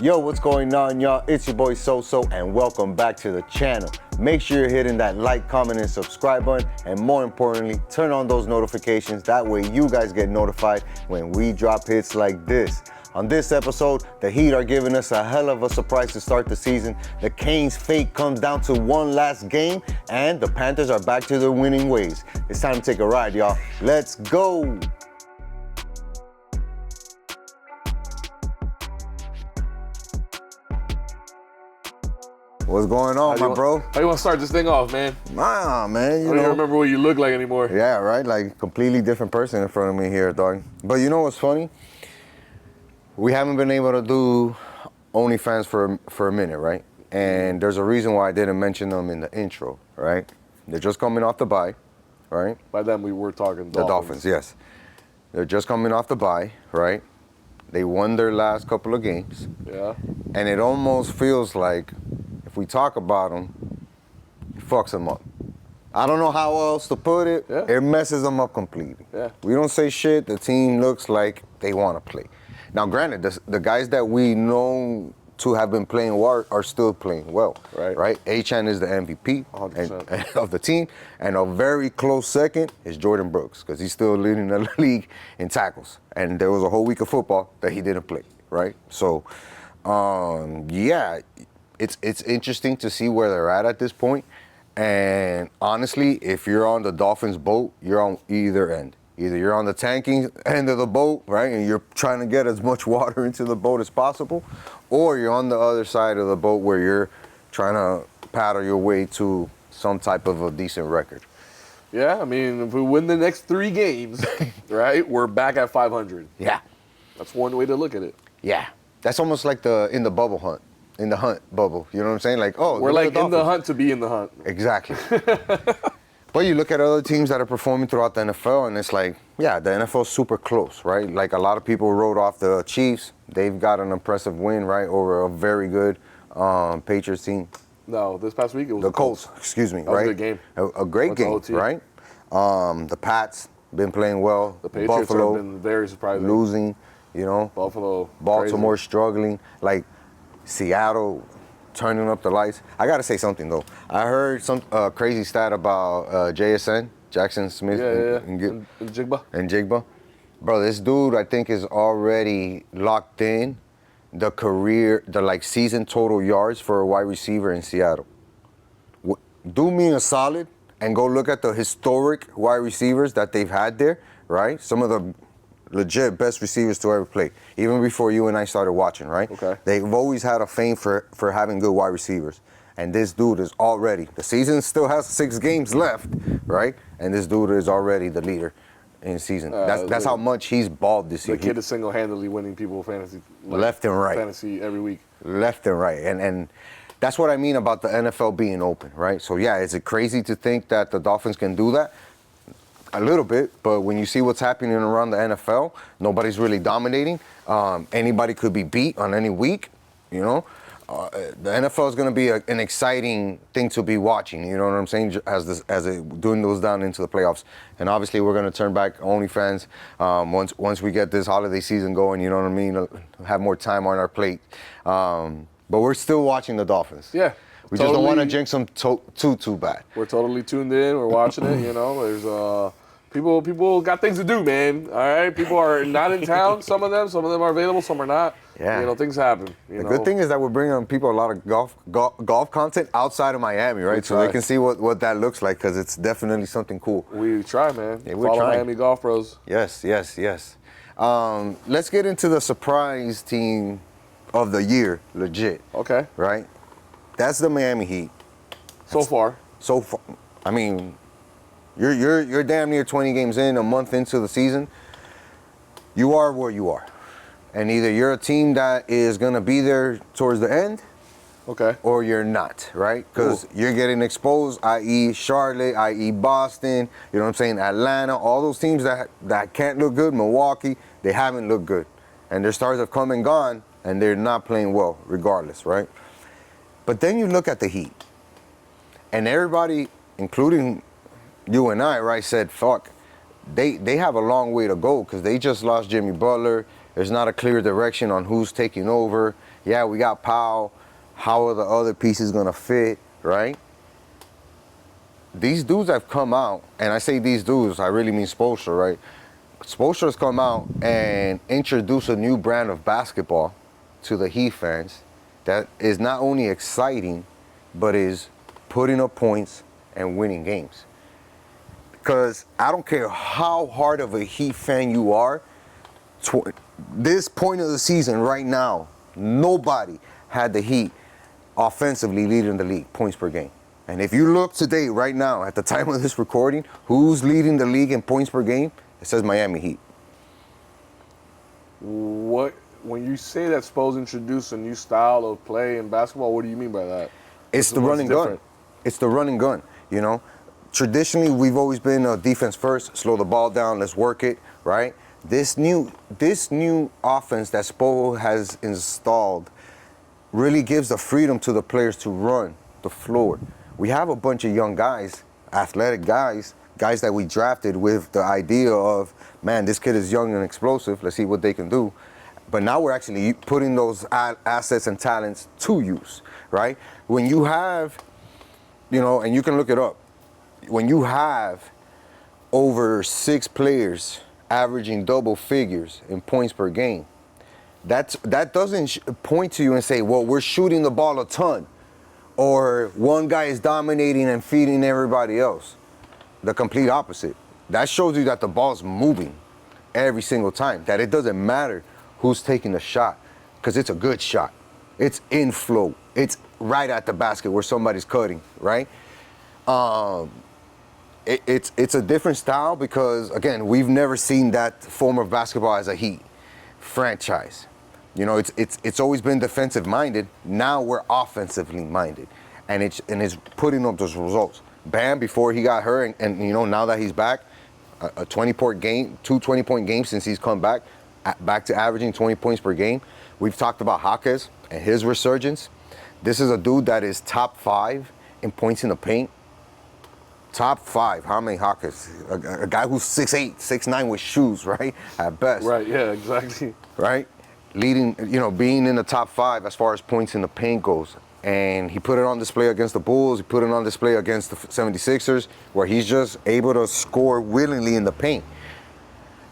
Yo, what's going on, y'all? It's your boy SoSo, and welcome back to the channel. Make sure you're hitting that like, comment, and subscribe button, and more importantly, turn on those notifications. That way you guys get notified when we drop hits like this. On this episode, the Heat are giving us a hell of a surprise to start the season. The Canes' fate comes down to one last game, and the Panthers are back to their winning ways. It's time to take a ride, y'all. Let's go! What's going on, my bro? How you want to start this thing off, man? Nah, man, I don't even remember what you look like anymore. Yeah, right? Like, completely different person in front of me here, dog. But you know what's funny? We haven't been able to do OnlyFans for a minute, right? And there's a reason why I didn't mention them in the intro, right? They're just coming off the bye, right? By then, we were talking Dolphins. The Dolphins, yes. They're just coming off the bye, right? They won their last couple of games. Yeah. And it almost feels like, if we talk about them, it fucks them up. I don't know how else to put it. Yeah. It messes them up completely. Yeah. We don't say shit. The team looks like they want to play. Now, granted, the guys that we know to have been playing well are still playing well. Right. Achan is the MVP 100%. of the team. And a very close second is Jordan Brooks, because he's still leading the league in tackles. And there was a whole week of football that he didn't play, right? So, yeah. It's interesting to see where they're at this point. And honestly, if you're on the Dolphins boat, you're on either end. Either you're on the tanking end of the boat, right, and you're trying to get as much water into the boat as possible, or you're on the other side of the boat where you're trying to paddle your way to some type of a decent record. Yeah, I mean, if we win the next 3 games, right, we're back at 500. Yeah. That's one way to look at it. Yeah. That's almost like in the bubble hunt. In the hunt bubble, you know what I'm saying? Like, oh, we're like in the hunt to be in the hunt. Exactly. But you look at other teams that are performing throughout the NFL, and it's like, yeah, the NFL's super close, right? Like, a lot of people wrote off the Chiefs. They've got an impressive win, right, over a very good Patriots team. No, this past week it was the Colts. Excuse me, that right? was a good game. A great game, right? The Pats been playing well. The Patriots Buffalo have been very surprising. losing, you know. Baltimore crazy. struggling. Like, Seattle turning up the lights. I gotta say something though. I heard some crazy stat about JSN, Jackson Smith, and Jigba. Bro, this dude I think is already locked in the season total yards for a wide receiver in Seattle. Do me a solid and go look at the historic wide receivers that they've had there, right? Some of the legit best receivers to ever play, even before you and I started watching, right? Okay. They've always had a fame for having good wide receivers. And this dude is already, the season still has 6 games left, right? And this dude is already the leader in the season. That's how much he's balled this year. The kid is single-handedly winning people fantasy. Left and right. Fantasy every week. Left and right. And that's what I mean about the NFL being open, right? So yeah, is it crazy to think that the Dolphins can do that? A little bit, but when you see what's happening around the NFL, nobody's really dominating. Anybody could be beat on any week, you know. The NFL is going to be an exciting thing to be watching, you know what I'm saying, as it dwindles down into the playoffs. And obviously we're going to turn back OnlyFans once we get this holiday season going, you know what I mean, have more time on our plate. But we're still watching the Dolphins. Yeah. We just don't want to jinx them too bad. We're totally tuned in. We're watching it. You know, there's people got things to do, man. All right, people are not in town. Some of them are available. Some are not. Yeah. You know, things happen. The good thing is that we're bringing people a lot of golf content outside of Miami, right? So they can see what that looks like, because it's definitely something cool. We try, man. Yeah, we're Follow trying. Miami Golf Bros. Yes. Let's get into the surprise team of the year, legit. Okay. Right? That's the Miami Heat. So far. I mean, you're damn near 20 games in, a month into the season. You are where you are. And either you're a team that is going to be there towards the end, okay, or you're not, right? Because you're getting exposed, i.e. Charlotte, i.e. Boston, you know what I'm saying, Atlanta, all those teams that can't look good, Milwaukee, they haven't looked good. And their stars have come and gone, and they're not playing well regardless, right? But then you look at the Heat, and everybody, including you and I, right, said, fuck, they have a long way to go, because they just lost Jimmy Butler. There's not a clear direction on who's taking over. Yeah, we got Powell. How are the other pieces going to fit, right? These dudes have come out, and I say these dudes, I really mean Spoelstra, right? Spoelstra's come out and introduced a new brand of basketball to the Heat fans that is not only exciting, but is putting up points and winning games. Because I don't care how hard of a Heat fan you are, this point of the season right now, nobody had the Heat offensively leading the league, points per game. And if you look today, right now, at the time of this recording, who's leading the league in points per game? It says Miami Heat. When you say that Spo's introduced a new style of play in basketball, what do you mean by that? It's the run and gun. It's the run and gun, you know? Traditionally, we've always been defense first, slow the ball down, let's work it, right? This new offense that Spo has installed really gives the freedom to the players to run the floor. We have a bunch of young guys, athletic guys that we drafted with the idea of, man, this kid is young and explosive, let's see what they can do. But now we're actually putting those assets and talents to use, right? When you have, and you can look it up, when you have over 6 players averaging double figures in points per game, that doesn't point to you and say, well, we're shooting the ball a ton, or one guy is dominating and feeding everybody else. The complete opposite. That shows you that the ball's moving every single time, that it doesn't matter who's taking the shot, because it's a good shot. It's in flow. It's right at the basket where somebody's cutting, right? It's a different style because, again, we've never seen that form of basketball as a Heat franchise. It's always been defensive minded. Now we're offensively minded, and it's putting up those results. Bam, before he got hurt, and now that he's back, a 20-point game, 2 20-point games since he's come back to averaging 20 points per game. We've talked about Jaquez and his resurgence. This is a dude that is top 5 in points in the paint. Top 5. How many Jaquez? A guy who's 6'8", 6'9" with shoes, right? At best. Right, yeah, exactly. Right? Leading, being in the top 5 as far as points in the paint goes. And he put it on display against the Bulls. He put it on display against the 76ers, where he's just able to score willingly in the paint.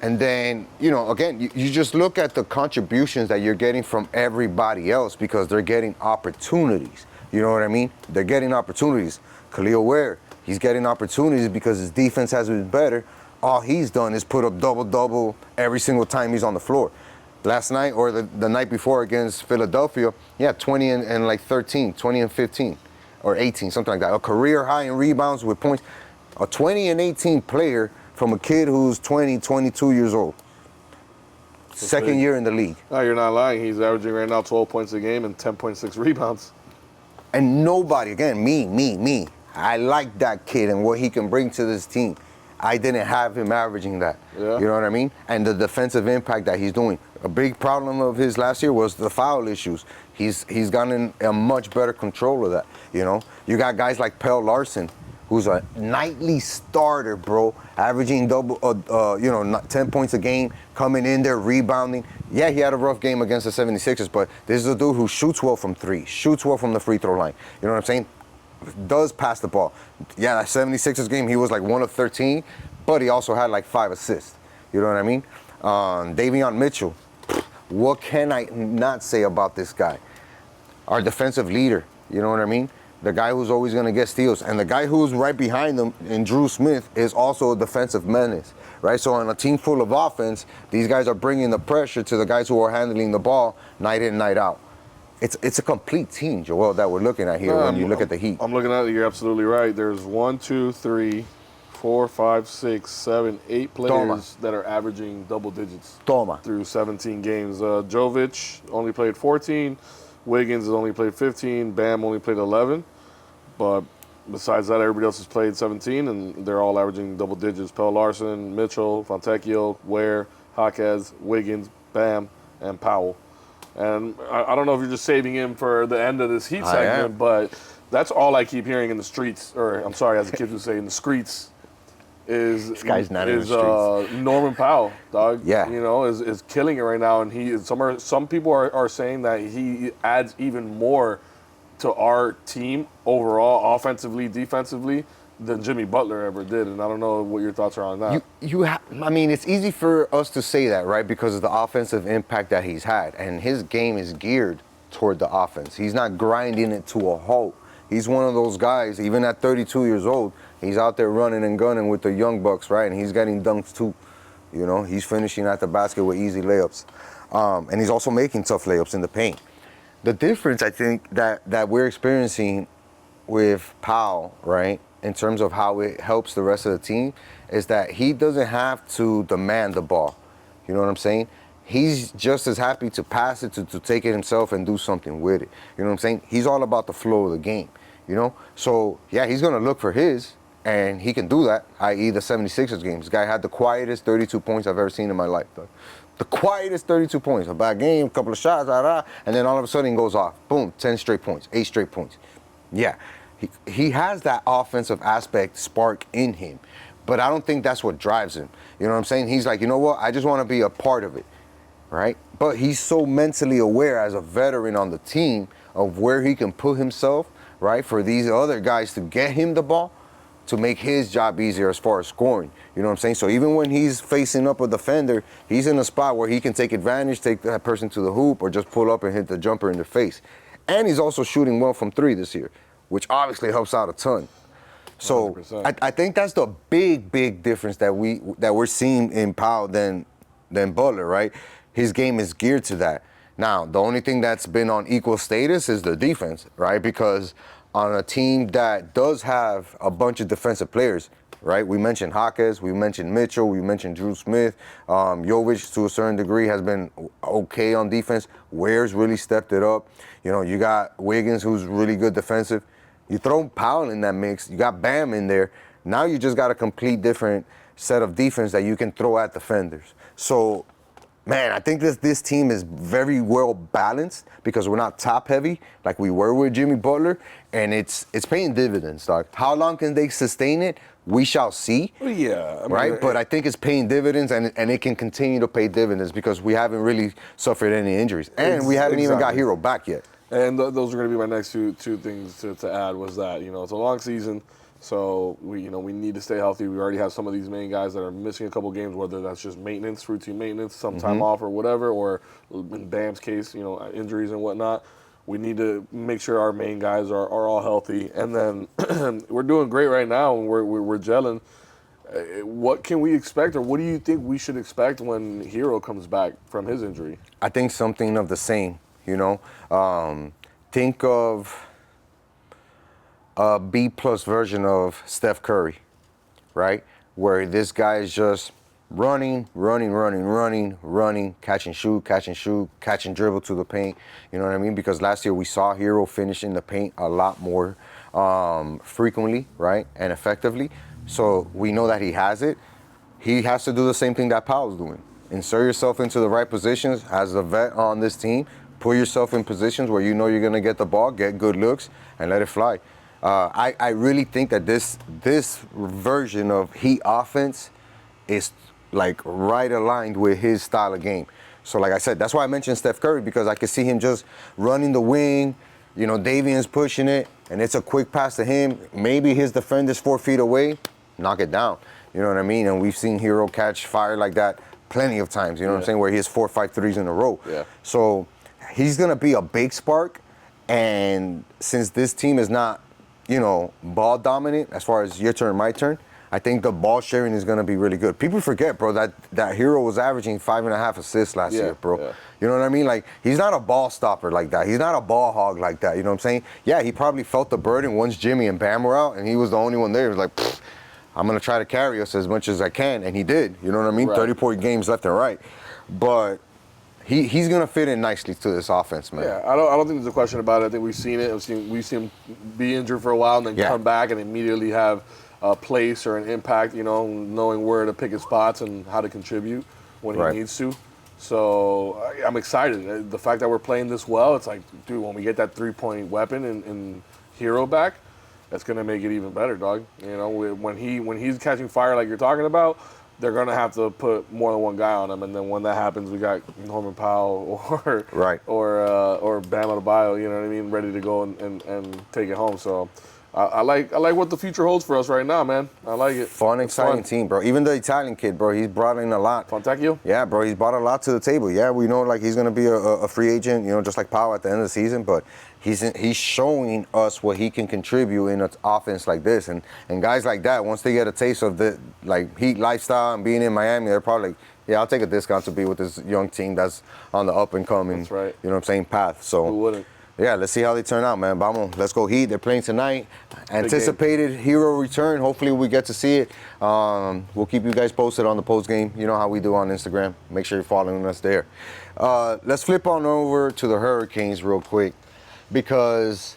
And then, again, you just look at the contributions that you're getting from everybody else because they're getting opportunities. You know what I mean? They're getting opportunities. Khalil Ware, he's getting opportunities because his defense has been better. All he's done is put up double-double every single time he's on the floor. Last night or the night before against Philadelphia, 20 and like 13, 20 and 15, or 18, something like that. A career high in rebounds with points. A 20 and 18 player from a kid who's 20, 22 years old. Second year in the league. No, you're not lying. He's averaging right now 12 points a game and 10.6 rebounds. And nobody, again, me. I like that kid and what he can bring to this team. I didn't have him averaging that. Yeah. You know what I mean? And the defensive impact that he's doing. A big problem of his last year was the foul issues. He's gotten a much better control of that. You got guys like Pell Larson, who's a nightly starter, bro, averaging 10 points a game, coming in there, rebounding. Yeah, he had a rough game against the 76ers, but this is a dude who shoots well from 3, shoots well from the free throw line. You know what I'm saying? Does pass the ball. Yeah, that 76ers game, he was like 1 of 13, but he also had like 5 assists. You know what I mean? Davion Mitchell, what can I not say about this guy? Our defensive leader, you know what I mean? The guy who's always going to get steals. And the guy who's right behind him in Drew Smith is also a defensive menace, right? So on a team full of offense, these guys are bringing the pressure to the guys who are handling the ball night in, night out. It's a complete team, Joel, that we're looking at here when you look at the Heat. I'm looking at it. You're absolutely right. There's 1, 2, 3, 4, 5, 6, 7, 8 players that are averaging double digits through 17 games. Jovic only played 14. Wiggins has only played 15. Bam only played 11. But besides that, everybody else has played 17, and they're all averaging double digits. Pell Larson, Mitchell, Fontecchio, Ware, Jaquez, Wiggins, Bam, and Powell. And I don't know if you're just saving him for the end of this Heat segment, but that's all I keep hearing in the streets, or I'm sorry, as the kids would say, in the streets, is guy's not in the streets. Norman Powell, dog. Yeah. You know, is killing it right now, and some people are saying that he adds even more to our team overall, offensively, defensively, than Jimmy Butler ever did. And I don't know what your thoughts are on that. I mean, it's easy for us to say that, right? Because of the offensive impact that he's had, and his game is geared toward the offense. He's not grinding it to a halt. He's one of those guys, even at 32 years old, he's out there running and gunning with the young bucks, right? And he's getting dunks too. You know, he's finishing at the basket with easy layups. And he's also making tough layups in the paint. The difference, I think, that we're experiencing with Powell, right, in terms of how it helps the rest of the team, is that he doesn't have to demand the ball. You know what I'm saying? He's just as happy to pass it, to take it himself and do something with it. You know what I'm saying? He's all about the flow of the game, you know? So, yeah, he's going to look for his, and he can do that, i.e. the 76ers game. This guy had the quietest 32 points I've ever seen in my life, though. The quietest 32 points. A bad game, a couple of shots, and then all of a sudden he goes off. Boom, 10 straight points, 8 straight points. Yeah, he has that offensive aspect spark in him, but I don't think that's what drives him. You know what I'm saying? He's like, you know what? I just want to be a part of it, right? But he's so mentally aware as a veteran on the team of where he can put himself, right, for these other guys to get him the ball, to make his job easier as far as scoring. You know what I'm saying? So even when he's facing up a defender, he's in a spot where he can take advantage, take that person to the hoop, or just pull up and hit the jumper in the face. And he's also shooting well from 3 this year, which obviously helps out a ton. So I think that's the big difference that we're seeing in Powell than Butler, right? His game is geared to that. Now, the only thing that's been on equal status is the defense, right? Because on a team that does have a bunch of defensive players, right? We mentioned Hawkes, we mentioned Mitchell, we mentioned Drew Smith. Jovic, to a certain degree, has been okay on defense. Ware's really stepped it up. You know, you got Wiggins, who's really good defensive. You throw Powell in that mix, you got Bam in there. Now you just got a complete different set of defense that you can throw at defenders. So, man, I think this team is very well balanced because we're not top heavy like we were with Jimmy Butler, and it's paying dividends, dog. How long can they sustain it? We shall see. Yeah. I mean, right? But I think it's paying dividends, and it can continue to pay dividends because we haven't really suffered any injuries. And we haven't even got Hero back yet. And those are going to be my next two things to add was that, you know, it's a long season. So we need to stay healthy. We already have some of these main guys that are missing a couple games, whether that's just maintenance, routine maintenance, some time off or whatever, or in Bam's case, you know, injuries and whatnot. We need to make sure our main guys are all healthy. And then we're doing great right now, and we're gelling. What can we expect, or what do you think we should expect when Hero comes back from his injury? I think something of the same, you know. Think of a B-plus version of Steph Curry, right? Where this guy is just running, catch and shoot, catch and dribble to the paint. You know what I mean? Because last year we saw Hero finish in the paint a lot more frequently, right? And effectively. So we know that he has it. He has to do the same thing that Powell's doing. Insert yourself into the right positions as a vet on this team. Put yourself in positions where you know you're going to get the ball, get good looks, and let it fly. I really think that this version of Heat offense is like right aligned with his style of game. So like I said, that's why I mentioned Steph Curry, because I could see him just running the wing, you know, Davian's pushing it, and it's a quick pass to him. Maybe his defender's 4 feet away, knock it down. You know what I mean? And we've seen Hero catch fire like that plenty of times, you know what I'm saying, where he has 4 or 5 threes in a row. Yeah. So he's going to be a big spark, and since this team is not, you know, ball dominant as far as your turn, my turn, I think the ball sharing is going to be really good. People forget, bro, that Hero was averaging 5.5 assists last year, bro. Yeah. You know what I mean? Like, he's not a ball stopper like that. He's not a ball hog like that. You know what I'm saying? Yeah, he probably felt the burden once Jimmy and Bam were out, and he was the only one there. He was like, I'm going to try to carry us as much as I can, and he did. You know what I mean? Right. 30-point games left and right. But he's going to fit in nicely to this offense, man. Yeah, I don't think there's a question about it. I think we've seen it. We've seen him be injured for a while and then come back and immediately have a place or an impact, you know, knowing where to pick his spots and how to contribute when he needs to. So I'm excited. The fact that we're playing this well, it's like, dude, when we get that 3-point weapon in Hero back, that's going to make it even better, dog. You know, when he's catching fire like you're talking about, they're going to have to put more than one guy on him. And then when that happens, we got Norman Powell or Bam Adebayo, you know what I mean, ready to go and take it home. So I like what the future holds for us right now, man. I like it. Fun, exciting team, bro. Even the Italian kid, bro, he's brought in a lot. Fontecchio? Yeah, bro, he's brought a lot to the table. Yeah, we know like he's gonna be a free agent, you know, just like Powell at the end of the season. But he's showing us what he can contribute in an offense like this. And guys like that, once they get a taste of the like Heat lifestyle and being in Miami, they're probably like, yeah, I'll take a discount to be with this young team that's on the up and coming. That's right. You know what I'm saying? Path. So who wouldn't? Yeah, let's see how they turn out, man. Vamos, let's go Heat. They're playing tonight. Anticipated hero return. Hopefully we get to see it. We'll keep you guys posted on the post game. You know how we do on Instagram. Make sure you're following us there. Let's flip on over to the Hurricanes real quick because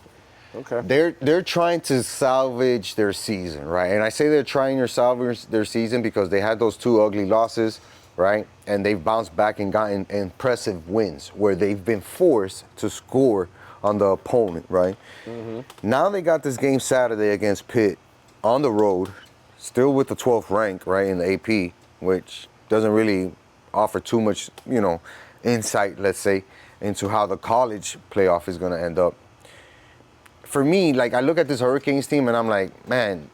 they're trying to salvage their season, right? And I say they're trying to salvage their season because they had those 2 ugly losses, right? And they've bounced back and gotten impressive wins where they've been forced to score on the opponent, right? Mm-hmm. Now they got this game Saturday against Pitt on the road, still with the 12th rank, right, in the AP, which doesn't really offer too much, you know, insight, let's say, into how the college playoff is going to end up. For me, like, I look at this Hurricanes team and I'm like, man,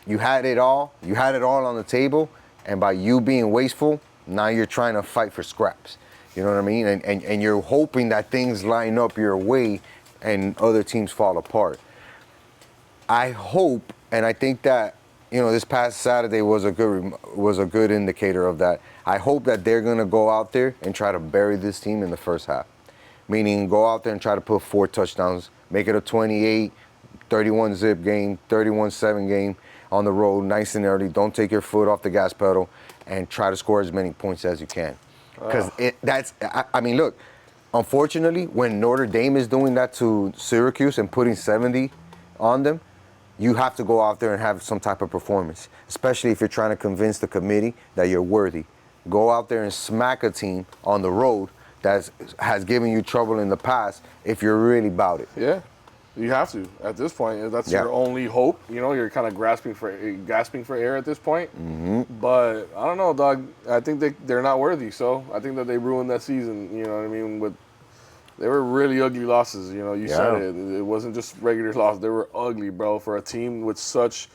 you had it all. You had it all on the table, and by you being wasteful, now you're trying to fight for scraps. You know what I mean? And you're hoping that things line up your way and other teams fall apart. I hope, and I think that, you know, this past Saturday was a good indicator of that. I hope that they're going to go out there and try to bury this team in the first half. Meaning go out there and try to put 4 touchdowns, make it a 28, 31 zip game, 31-7 game on the road, nice and early. Don't take your foot off the gas pedal and try to score as many points as you can. Because I mean, look, unfortunately, when Notre Dame is doing that to Syracuse and putting 70 on them, you have to go out there and have some type of performance, especially if you're trying to convince the committee that you're worthy. Go out there and smack a team on the road that has given you trouble in the past if you're really about it. Yeah, you have to. At this point, that's your only hope. You know, you're kind of gasping for air at this point. Mm-hmm. But I don't know, dog. I think they're not worthy. So I think that they ruined that season. You know what I mean? They were really ugly losses. You know, you said it. It wasn't just regular losses. They were ugly, bro, for a team with such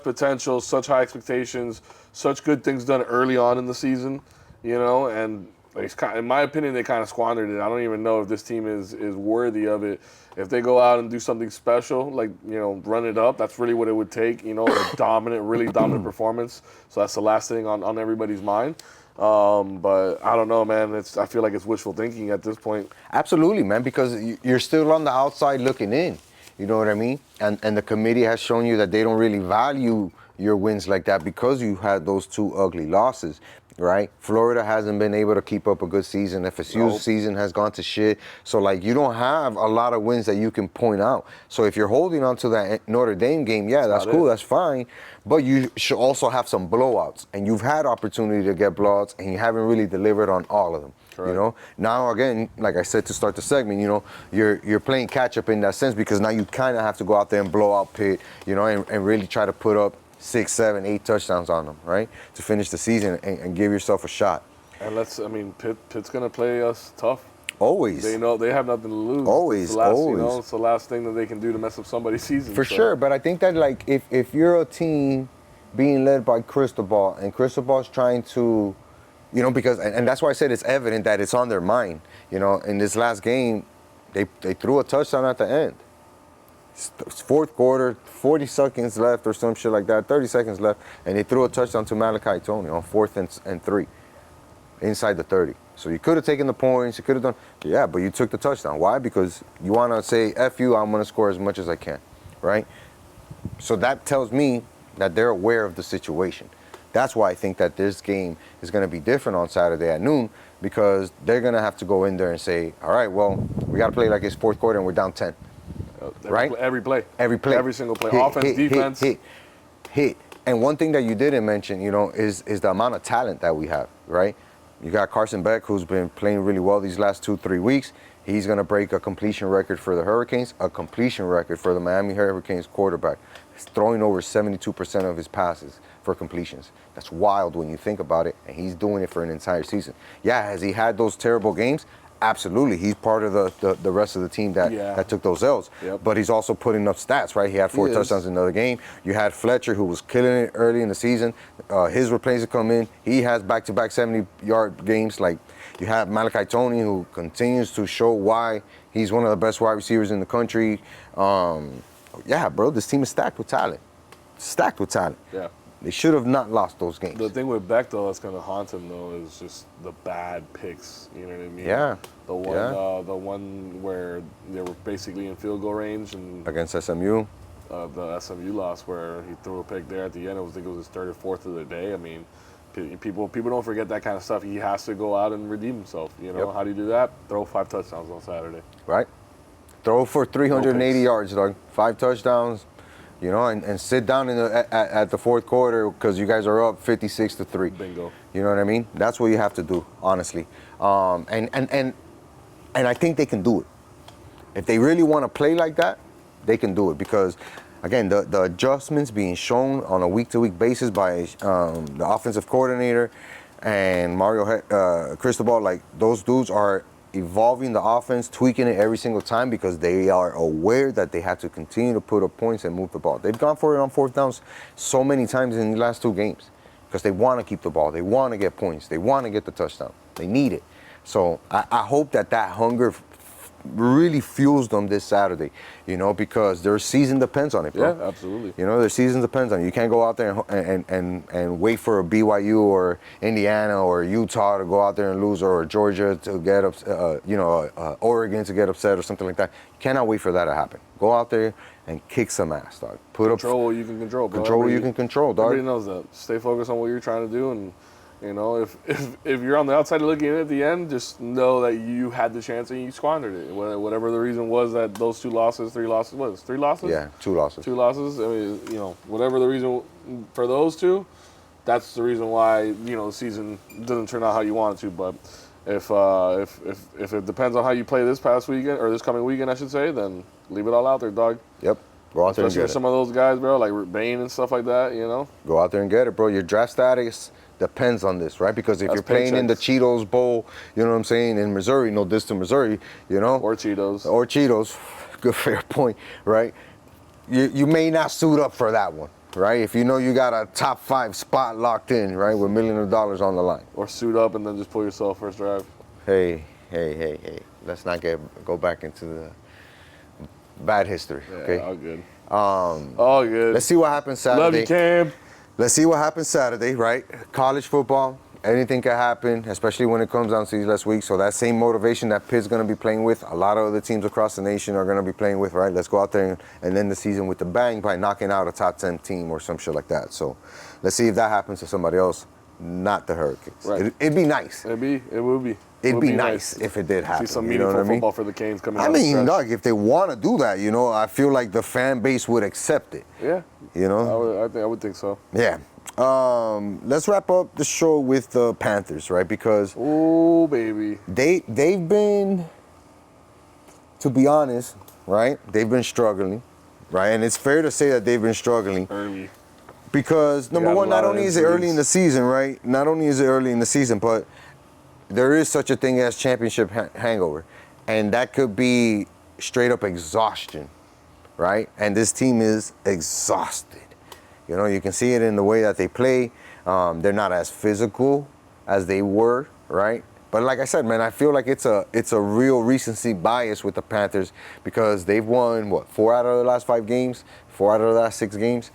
potential, such high expectations, such good things done early on in the season. You know, and in my opinion, they kind of squandered it. I don't even know if this team is worthy of it. If they go out and do something special, like, you know, run it up, that's really what it would take, you know, really dominant performance. So that's the last thing on everybody's mind. But I don't know, man. I feel like it's wishful thinking at this point. Absolutely, man, because you're still on the outside looking in. You know what I mean? And the committee has shown you that they don't really value your wins like that because you had those 2 ugly losses, right? Florida hasn't been able to keep up a good season. FSU's season has gone to shit. So, like, you don't have a lot of wins that you can point out. So if you're holding on to that Notre Dame game, that's cool, that's fine. But you should also have some blowouts. And you've had opportunity to get blowouts, and you haven't really delivered on all of them. Correct. You know, now again, like I said to start the segment, you know, you're playing catch up in that sense because now you kind of have to go out there and blow out Pitt, you know, and really try to put up 6, 7, 8 touchdowns on them, right, to finish the season and give yourself a shot. And Pitt's gonna play us tough. Always. They know they have nothing to lose. Always. You know, it's the last thing that they can do to mess up somebody's season. For sure, but I think that, like, if you're a team being led by Cristobal and Cristobal's trying to, you know, because and that's why I said it's evident that it's on their mind. You know, in this last game, they threw a touchdown at the end. Fourth quarter, 40 seconds left or some shit like that, 30 seconds left, and they threw a touchdown to Malachi Tony on 4th and 3 inside the 30. So you could have taken the points, you could have done, but you took the touchdown. Why? Because you want to say, F you, I'm going to score as much as I can, right? So that tells me that they're aware of the situation. That's why I think that this game is going to be different on Saturday at noon, because they're going to have to go in there and say, all right, well, we got to play like it's 4th quarter and we're down 10. Right? Every play. Every single play. Offense, defense. Hit. And one thing that you didn't mention, you know, is the amount of talent that we have, right? You got Carson Beck, who's been playing really well these last 2-3 weeks. He's going to break a completion record for the Hurricanes, a completion record for the Miami Hurricanes quarterback. He's throwing over 72% of his passes for completions. That's wild when you think about it, and he's doing it for an entire season. Yeah, has he had those terrible games? Absolutely. He's part of the rest of the team that took those L's. Yep. But he's also putting up stats, right? He had 4 touchdowns in another game. You had Fletcher, who was killing it early in the season. His replacement come in. He has back-to-back 70-yard games. Like, you have Malachi Tony, who continues to show why he's one of the best wide receivers in the country. Yeah, bro, this team is stacked with talent. Stacked with talent. Yeah. They should have not lost those games. The thing with Beck, though, that's going to haunt him, though, is just the bad picks. You know what I mean? Yeah. The one where they were basically in field goal range and against SMU. The SMU loss where he threw a pick there at the end. I think it was his third or fourth of the day. I mean, people don't forget that kind of stuff. He has to go out and redeem himself. You know, How do you do that? Throw 5 touchdowns on Saturday. Right. Throw for 380 yards, dog. 5 touchdowns. You know, and sit down at the fourth quarter because you guys are up 56-3. Bingo. You know what I mean? That's what you have to do, honestly. And I think they can do it. If they really want to play like that, they can do it because, again, the adjustments being shown on a week-to-week basis by the offensive coordinator and Mario Cristobal, like those dudes are evolving the offense, tweaking it every single time because they are aware that they have to continue to put up points and move the ball. They've gone for it on fourth downs so many times in the last 2 games because they want to keep the ball. They want to get points. They want to get the touchdown. They need it. So I hope that hunger really fuels them this Saturday, you know, because their season depends on it, bro. Yeah, absolutely. You know, their season depends on it. You can't go out there and wait for a BYU or Indiana or Utah to go out there and lose or Georgia to get Oregon to get upset or something like that. You cannot wait for that to happen. Go out there and kick some ass, dog. Control what you can control, bro. Control what you can control, dog. Everybody knows that. Stay focused on what you're trying to do, and you know, if you're on the outside looking in at the end, just know that you had the chance and you squandered it. Whatever the reason was that those 3 losses, 3 losses? Yeah, 2 losses. 2 losses. I mean, you know, whatever the reason for those 2, that's the reason why, you know, the season doesn't turn out how you want it to. But if it depends on how you play this past weekend, or this coming weekend, I should say, then leave it all out there, dog. Yep. Go out there and get it. Especially with some of those guys, bro, like Bain and stuff like that, you know? Go out there and get it, bro. Your draft status depends on this, right? Because if you're playing in the Cheetos Bowl, you know what I'm saying, in Missouri, no diss to Missouri, you know? Or Cheetos. Good, fair point, right? You may not suit up for that one, right? If you know you got a top 5 spot locked in, right, with millions of dollars on the line. Or suit up and then just pull yourself first drive. Hey. Let's not go back into the bad history, okay? Yeah, all good. Let's see what happens Saturday. Love you, Cam. Let's see what happens Saturday, right? College football, anything can happen, especially when it comes down to these last weeks. So that same motivation that Pitt's going to be playing with, a lot of other teams across the nation are going to be playing with, right? Let's go out there and end the season with a bang by knocking out a top 10 team or some shit like that. So let's see if that happens to somebody else, not the Hurricanes. Right. It'd be nice. It would be. It'd be nice if it did happen. See some meaningful football for the Canes coming out. I mean, dog, if they want to do that, you know, I feel like the fan base would accept it. Yeah. You know? I would think so. Yeah. Let's wrap up the show with the Panthers, right? Because oh baby, they've been, to be honest, right? They've been struggling, right? And it's fair to say that they've been struggling early. Because number one, not only is it early in the season, right? Not only is it early in the season, but there is such a thing as championship hangover, and that could be straight up exhaustion, right? And this team is exhausted. You know, you can see it in the way that they play. They're not as physical as they were, right? But like I said, man, I feel like it's a real recency bias with the Panthers because they've won, 4 out of the last 5 games, 4 out of the last 6 games.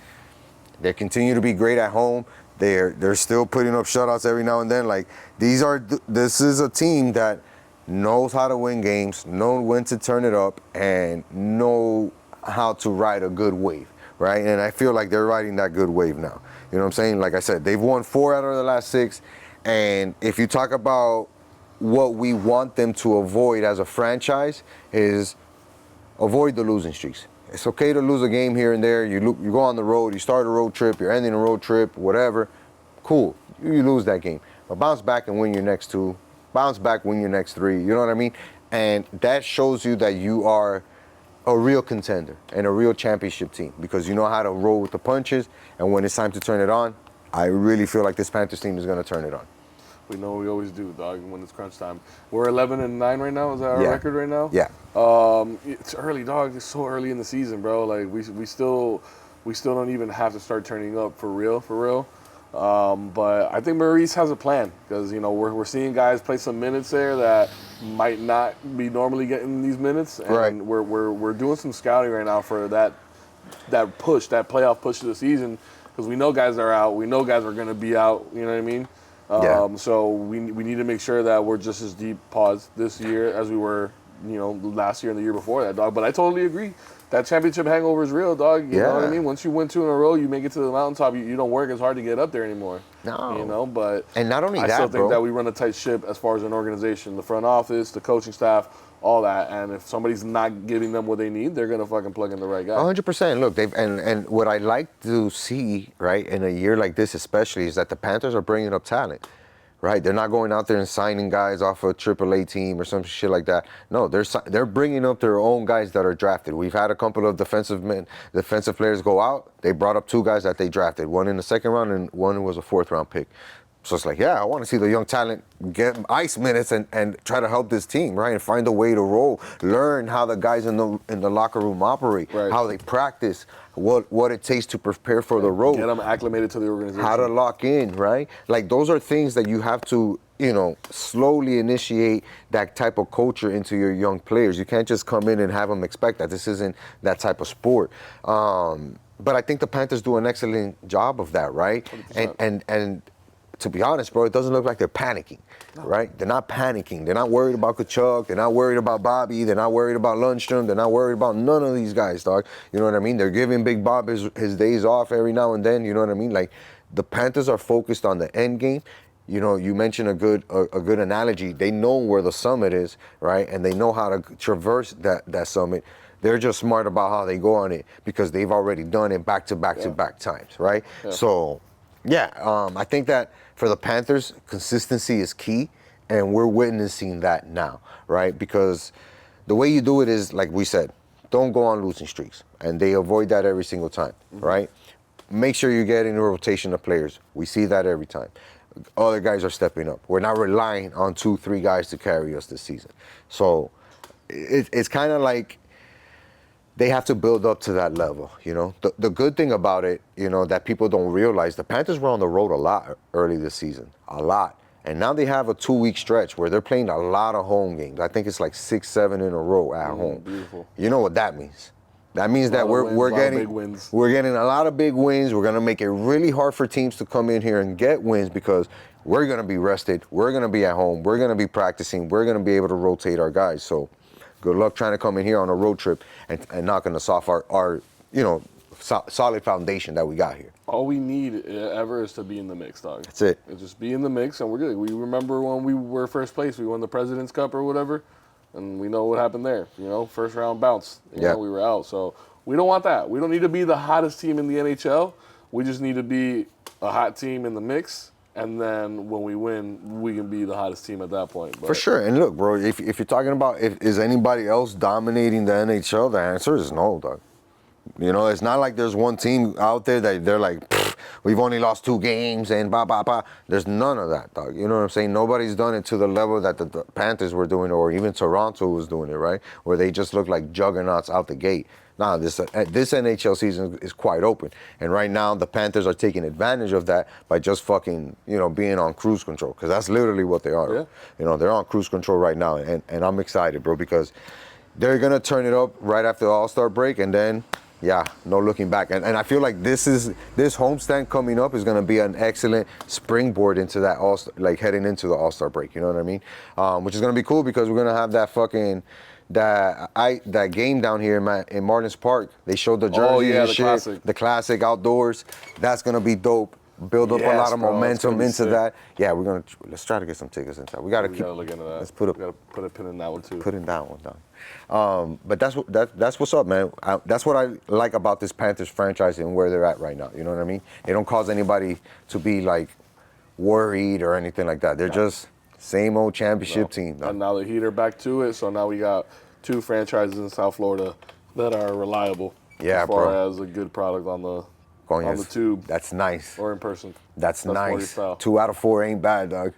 They continue to be great at home. They're still putting up shutouts every now and then. Like this is a team that knows how to win games, know when to turn it up, and know how to ride a good wave, right? And I feel like they're riding that good wave now. You know what I'm saying? Like I said, they've won 4 out of the last 6. And if you talk about what we want them to avoid as a franchise is avoid the losing streaks. It's okay to lose a game here and there. You go on the road, you start a road trip, you're ending a road trip, whatever. Cool, you lose that game. But bounce back and win your next 2. Bounce back, win your next 3. You know what I mean? And that shows you that you are a real contender and a real championship team because you know how to roll with the punches. And when it's time to turn it on, I really feel like this Panthers team is going to turn it on. We know we always do, dog, when it's crunch time. We're 11-9 right now. Is that our record right now? Yeah. It's early, dog. It's so early in the season, bro. Like we still don't even have to start turning up for real. But I think Maurice has a plan because we're seeing guys play some minutes there that might not be normally getting these minutes, and we're doing some scouting right now for that push, that playoff push of the season because we know guys are out, we know guys are going to be out. You know what I mean? So we need to make sure that we're just as deep paused this year as we were, last year and the year before that, dog. But I totally agree. That championship hangover is real, dog. You know what I mean? Once you win 2 in a row, you make it to the mountaintop. You don't work as hard to get up there anymore. No. But and not only I that, still think bro, that we run a tight ship as far as an organization, the front office, the coaching staff, all that. And if somebody's not giving them what they need, they're gonna fucking plug in the right guy. 100%. Look, and what I like to see, right, in a year like this especially, is that the Panthers are bringing up talent. Right, they're not going out there and signing guys off a AAA team or some shit like that. No, they're bringing up their own guys that are drafted. We've had a couple of defensive players go out. They brought up 2 guys that they drafted, one in the 2nd round and one was a 4th round pick. So it's like, yeah, I want to see the young talent get ice minutes and try to help this team, right? And find a way to roll, learn how the guys in the locker room operate, how they practice, what it takes to prepare for the road. Get them acclimated to the organization. How to lock in, right? Like those are things that you have to, slowly initiate that type of culture into your young players. You can't just come in and have them expect that. This isn't that type of sport. But I think the Panthers do an excellent job of that, right? 100%. And to be honest, bro, it doesn't look like they're panicking, right? They're not panicking. They're not worried about Kachuk. They're not worried about Bobby. They're not worried about Lundstrom. They're not worried about none of these guys, dog. You know what I mean? They're giving Big Bob his days off every now and then. You know what I mean? Like, the Panthers are focused on the end game. You mentioned a good analogy. They know where the summit is, right? And they know how to traverse that summit. They're just smart about how they go on it because they've already done it back to back times, right? Yeah. So, I think that for the Panthers, consistency is key, and we're witnessing that now, right? Because the way you do it is, like we said, don't go on losing streaks, and they avoid that every single time, right? Make sure you get in a rotation of players. We see that every time. Other guys are stepping up. We're not relying on 2-3 guys to carry us this season. So it's kind of like they have to build up to that level, The good thing about it, that people don't realize, the Panthers were on the road a lot early this season, a lot. And now they have a 2-week stretch where they're playing a lot of home games. I think it's like 6-7 in a row at home. Beautiful. You know what that means? That means that we're getting a lot of big wins. We're going to make it really hard for teams to come in here and get wins because we're going to be rested. We're going to be at home. We're going to be practicing. We're going to be able to rotate our guys. So good luck trying to come in here on a road trip and knocking us off our solid foundation that we got here. All we need ever is to be in the mix, dog. That's it. Just be in the mix, and we're good. We remember when we were first place, we won the President's Cup or whatever, and we know what happened there. First round bounce. We were out. So we don't want that. We don't need to be the hottest team in the NHL. We just need to be a hot team in the mix. And then when we win, we can be the hottest team at that point. But for sure. And look, bro, if you're talking about is anybody else dominating the NHL, the answer is no, dog. It's not like there's one team out there that they're like, we've only lost 2 games and blah, blah, blah. There's none of that, dog. You know what I'm saying? Nobody's done it to the level that the Panthers were doing or even Toronto was doing it, right? Where they just look like juggernauts out the gate. Nah, this NHL season is quite open. And right now, the Panthers are taking advantage of that by just fucking, being on cruise control. Because that's literally what they are. Yeah. They're on cruise control right now. And I'm excited, bro, because they're going to turn it up right after the All-Star break. And then, no looking back. And I feel like this homestand coming up is going to be an excellent springboard into that heading into the All-Star break. You know what I mean? Which is going to be cool because we're going to have that fucking... That game down here in Martins Park, they showed the jersey and shit, the classic outdoors. That's gonna be dope. Build up a lot of momentum into that. Yeah, let's try to get some tickets inside. We gotta look into that. Let's put a pin in that one too. Put in that one down. But that's what's up, man. That's what I like about this Panthers franchise and where they're at right now. You know what I mean? They don't cause anybody to be like worried or anything like that. They're just Same old championship team, dog. And now the Heat are back to it, so now we got 2 franchises in South Florida that are reliable as far as a good product on the tube. That's nice. Or in person. That's nice. 2 out of 4 ain't bad, dog.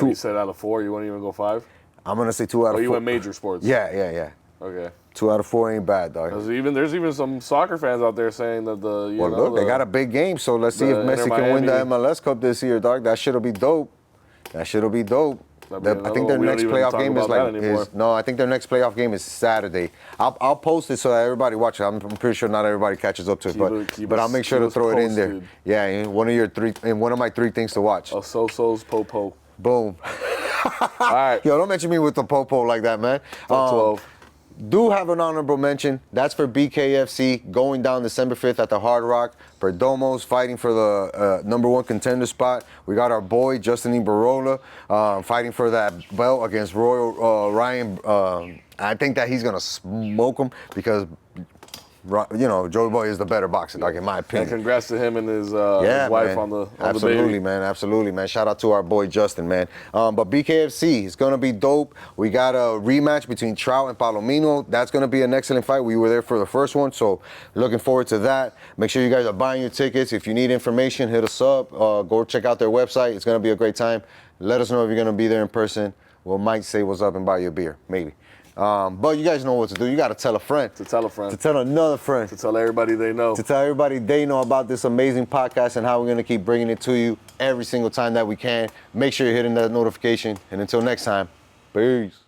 You said out of 4, you wouldn't even go 5? I'm gonna say 2 out of 4. Oh, you went major sports. Yeah. Okay. 2 out of 4 ain't bad, dog. There's even some soccer fans out there saying that look, they got a big game, so let's see if Messi can win the MLS Cup this year, dog. That shit'll be dope. I think their next playoff game I think their next playoff game is Saturday. I'll post it so that everybody watches. I'm pretty sure not everybody catches up to it, but I'll make sure to throw it in there. Yeah, in one of my 3 things to watch. SoSo's Popo. Boom. All right. Yo, don't mention me with the Popo like that, man. 12. Do have an honorable mention. That's for BKFC going down December 5th at the Hard Rock. Perdomo's fighting for the number 1 contender spot. We got our boy Justin Ibarola fighting for that belt against Royal Ryan. I think that he's gonna smoke him because Joey Boy is the better boxer, dog, in my opinion. And congrats to him and his wife on the Absolutely, baby. Absolutely, man. Shout out to our boy Justin, man. But BKFC is going to be dope. We got a rematch between Trout and Palomino. That's going to be an excellent fight. We were there for the first one, so looking forward to that. Make sure you guys are buying your tickets. If you need information, hit us up. Go check out their website. It's going to be a great time. Let us know if you're going to be there in person. We might say what's up and buy you a beer, maybe. But you guys know what to do. You got to tell a friend. To tell a friend. To tell another friend. To tell everybody they know. To tell everybody they know about this amazing podcast and how we're going to keep bringing it to you every single time that we can. Make sure you're hitting that notification. And until next time, peace.